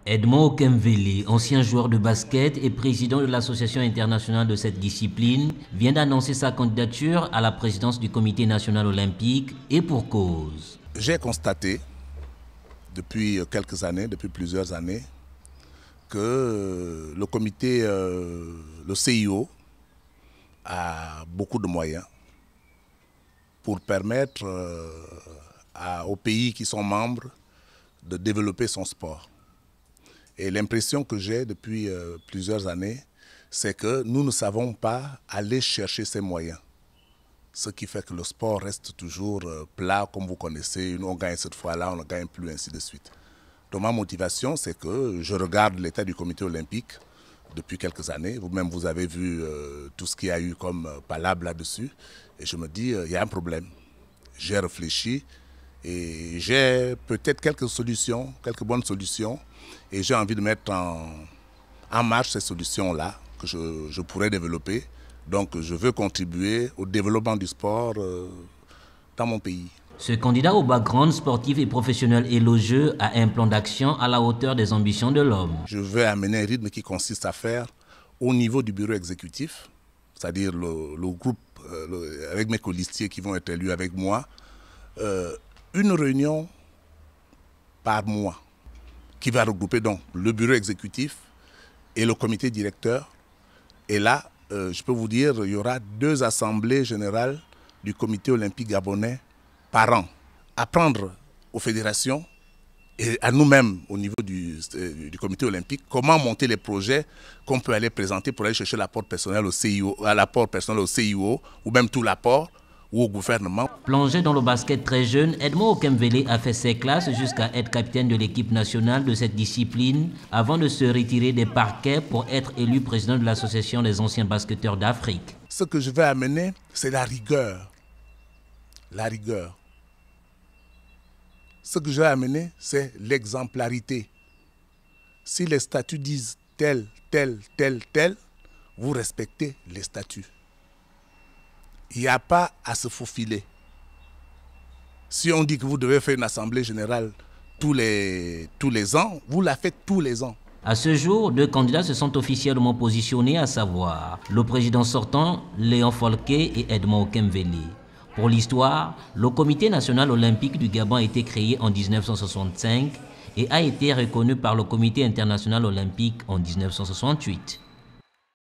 Edmond Okemveli, ancien joueur de basket et président de l'association internationale de cette discipline, vient d'annoncer sa candidature à la présidence du Comité national olympique et pour cause. J'ai constaté depuis quelques années, depuis plusieurs années, que le comité, le CIO, a beaucoup de moyens pour permettre aux pays qui sont membres de développer son sport. Et l'impression que j'ai depuis plusieurs années, c'est que nous ne savons pas aller chercher ces moyens. Ce qui fait que le sport reste toujours plat, comme vous connaissez. On gagne cette fois-là, on ne gagne plus, ainsi de suite. Donc ma motivation, c'est que je regarde l'état du comité olympique depuis quelques années. Vous-même, vous avez vu tout ce qu'il y a eu comme palabre là-dessus. Et je me dis, il y a un problème. J'ai réfléchi et j'ai peut-être quelques solutions, quelques bonnes solutions. Et j'ai envie de mettre en marche ces solutions-là que je pourrais développer. Donc je veux contribuer au développement du sport dans mon pays. Ce candidat au background sportif et professionnel élogieux a un plan d'action à la hauteur des ambitions de l'homme. Je veux amener un rythme qui consiste à faire au niveau du bureau exécutif, c'est-à-dire le groupe avec mes colistiers qui vont être élus avec moi, une réunion par mois qui va regrouper donc le bureau exécutif et le comité directeur. Et là, je peux vous dire, il y aura 2 assemblées générales du comité olympique gabonais par an. Apprendre aux fédérations et à nous-mêmes au niveau du comité olympique comment monter les projets qu'on peut aller présenter pour aller chercher l'apport personnel au CIO, ou même tout l'apport ou au gouvernement. Plongé dans le basket très jeune, Edmond Okemveli a fait ses classes jusqu'à être capitaine de l'équipe nationale de cette discipline avant de se retirer des parquets pour être élu président de l'association des anciens basketteurs d'Afrique. Ce que je vais amener, c'est la rigueur. La rigueur. Ce que je vais amener, c'est l'exemplarité. Si les statuts disent tel, tel, tel, tel, vous respectez les statuts. Il n'y a pas à se faufiler. Si on dit que vous devez faire une assemblée générale tous les ans, vous la faites tous les ans. À ce jour, 2 candidats se sont officiellement positionnés, à savoir le président sortant, Léon Folquet, et Edmond Okemveli. Pour l'histoire, le Comité national olympique du Gabon a été créé en 1965 et a été reconnu par le Comité international olympique en 1968.